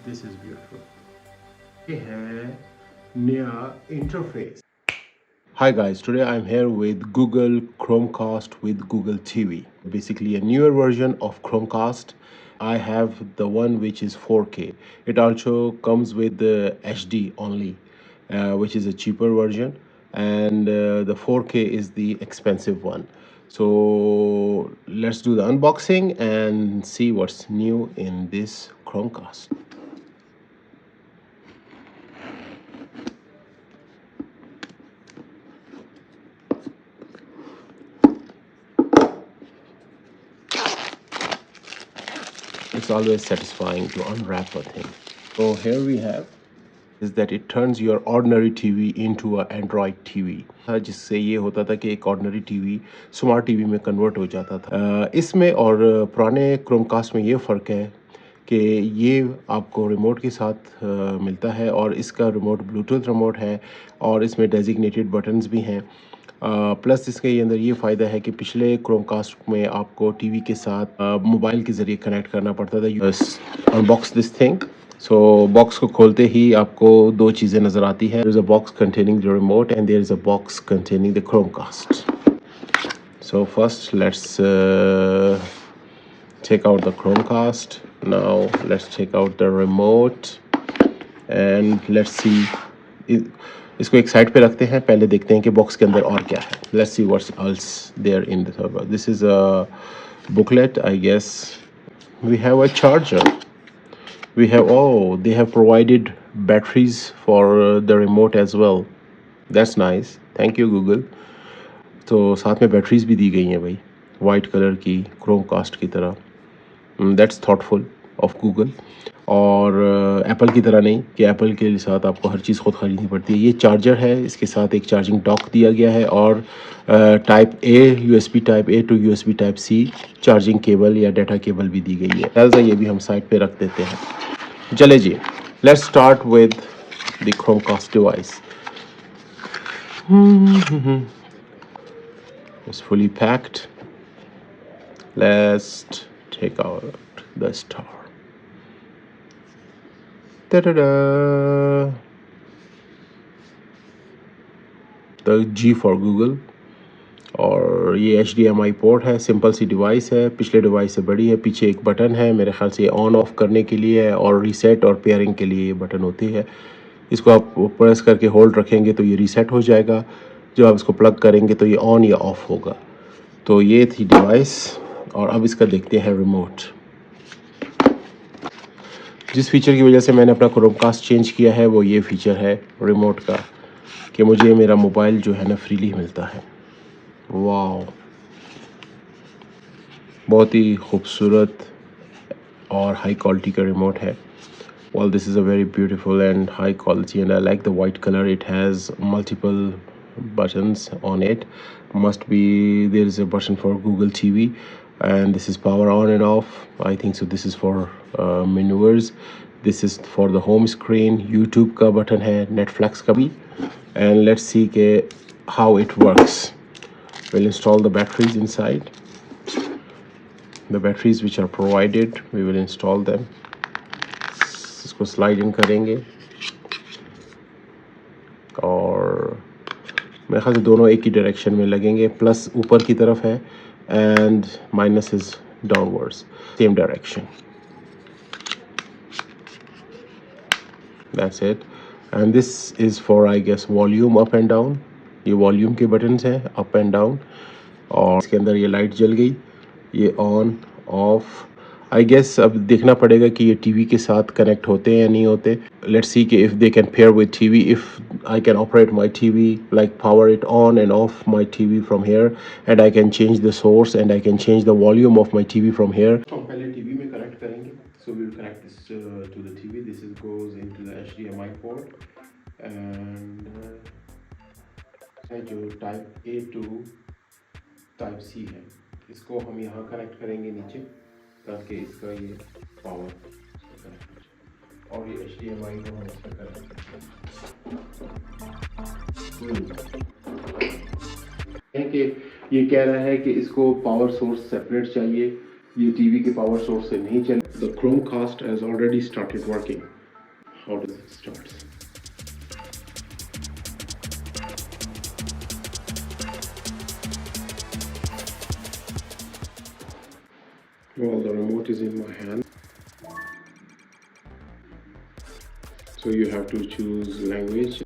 This is beautiful. ये है नया interface. Hi guys, today I'm here with Google Chromecast with Google TV. Basically a newer version of Chromecast. I have the one which is 4K. It also comes with the HD only, which is a cheaper version, and the 4K is the expensive one. So let's do the unboxing and see what's new in this Chromecast. It's always satisfying to unwrap a thing. So here we have is that it turns your ordinary TV into a Android TV. जिससे ये होता था कि एक ordinary TV smart TV में convert हो जाता था। इसमें और पुराने क्रोमकास्ट में ये फ़र्क है कि ये आपको रिमोट के साथ मिलता है और इसका रिमोट ब्लूटूथ रिमोट है और इसमें डेजिग्नेटेड बटन्स भी हैं। प्लस इसके अंदर ये फ़ायदा है कि पिछले क्रोमकास्ट में आपको टीवी के साथ मोबाइल के ज़रिए कनेक्ट करना पड़ता था। Unbox this thing. So box को खोलते ही आपको दो चीज़ें नज़र आती है। There is a box containing the remote and there is a box containing the Chromecast. So first let's take out the Chromecast. Now let's take out the remote and let's see. इसको एक side पे रखते हैं, पहले देखते हैं कि box के अंदर और क्या है. Let's see what's else there in the server. This is a booklet, I guess. We have a charger. We have, oh, they have provided batteries for the remote as well. That's nice. Thank you, Google. तो साथ में batteries भी दी गई हैं भाई, white colour की Chromecast की तरह. That's thoughtful of Google. और एप्पल की तरह नहीं कि एप्पल के साथ आपको हर चीज़ खुद ख़रीदनी पड़ती है. ये चार्जर है, इसके साथ एक चार्जिंग डॉक दिया गया है और type A USB type A to USB type C charging cable या डाटा केबल भी दी गई है. ऐसा ये भी हम साइड पे रख देते हैं. चले जी, let's start with the Chromecast device. It's fully packed. Let's take out the star. Ta-da-da! The G for Google. और ये HDMI पोर्ट है, सिंपल सी डिवाइस है, पिछले डिवाइस से बड़ी है. पीछे एक बटन है, मेरे ख्याल से ऑन ऑफ करने के लिए है और रीसेट और पेयरिंग के लिए ये बटन होती है. इसको आप प्रेस करके होल्ड रखेंगे तो ये रीसेट हो जाएगा. जब आप इसको प्लग करेंगे तो ये ऑन या ऑफ होगा. तो ये थी डिवाइस और अब इसका देखते हैं रिमोट. जिस फीचर की वजह से मैंने अपना क्रोमकास्ट चेंज किया है वो ये फीचर है रिमोट का कि मुझे मेरा मोबाइल जो है ना फ्रीली मिलता है. वाओ, बहुत ही खूबसूरत और हाई क्वालिटी का रिमोट है. Well, this is a very beautiful and high quality and I like the white color. It has multiple buttons on it. Must be there is a button for Google TV and this is power on and off. I think so. This is for maneuvers. This is for the home screen. YouTube का button है, Netflix का भी. And let's see के how it works. We'll install the batteries inside. The batteries which are provided, we will install them. इसको slide in करेंगे और मेरे ख्याल से दोनों एक ही डायरेक्शन में लगेंगे. प्लस ऊपर की तरफ है and minus is downwards, same direction. That's it. And this is for I guess volume up and down. ये वॉल्यूम के बटन्स हैं, अप एंड डाउन. और इसके अंदर ये लाइट जल गई, ये ऑन ऑफ. आई गेस अब देखना पड़ेगा कि ये टीवी के साथ कनेक्ट होते हैं या नहीं होते. लेट्स सी कि if they can pair with TV, if I can operate my TV like power it on and off my TV from here and I can change the source and I can change the volume of my TV from here. हम पहले TV में connect करेंगे. So we will connect this to the TV. This is goes into the HDMI port and जो type A to type C है इसको हम यहाँ connect करेंगे नीचे ताकि इसका ये पावर कनेक्ट हो जाए. और ये HDMI को हम इसमें कनेक्ट है कि ये कह रहा है कि इसको पावर सोर्स सेपरेट चाहिए ये टीवी के पावर सोर्स से नहीं चल। The Chromecast has already started working. How does it start? Well, the remote is in my hand. So you have to choose language.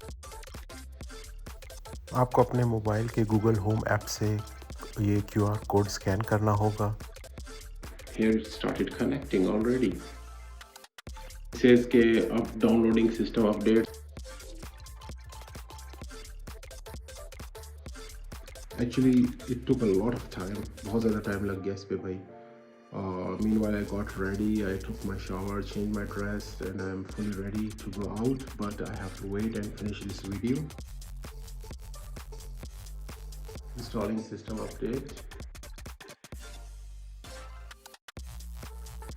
आपको अपने मोबाइल के गूगल होम ऐप से ये क्यूआर कोड स्कैन करना होगा। Here it started connecting already. It says के up downloading system update. Actually, it took a lot of time. बहुत ज़्यादा टाइम लग गया इस पे भाई. Meanwhile, I got ready. I took my shower, changed my dress, and I'm fully ready to go out. But I have to wait and finish this video. Installing system update.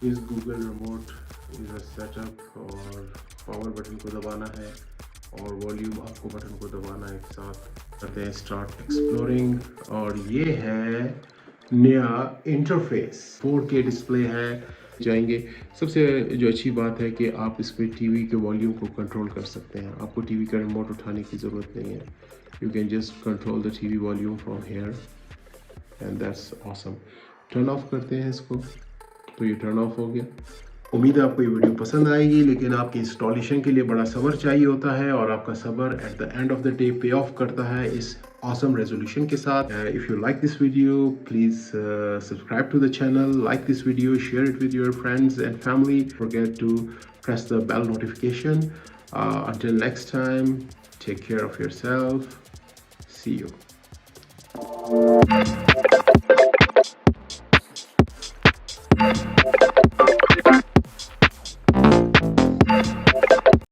इस Google remote is a setup और power button को दबाना है और volume आपको button को दबाना है एक साथ। करते हैं स्टार्ट एक्सप्लोरिंग और ये है नया इंटरफेस 4K डिस्प्ले है। जाएंगे सबसे जो अच्छी बात है कि आप इस पर टीवी के वॉल्यूम को कंट्रोल कर सकते हैं। आपको टीवी का रिमोट उठाने की ज़रूरत नहीं है। You can just control the TV volume from here and that's awesome. Turn off करते हैं इसको तो ये टर्न ऑफ हो गया। उम्मीद है आपको ये वीडियो पसंद आएगी, लेकिन आपकी इंस्टॉलेशन के लिए बड़ा सब्र चाहिए होता है और आपका सब्र at the end of the day पे ऑफ करता है इस awesome resolution के साथ। If you like this video, please subscribe to the channel, like this video, share it with your friends and family. Forget to press the bell notification. Until next time, take care of yourself. See you.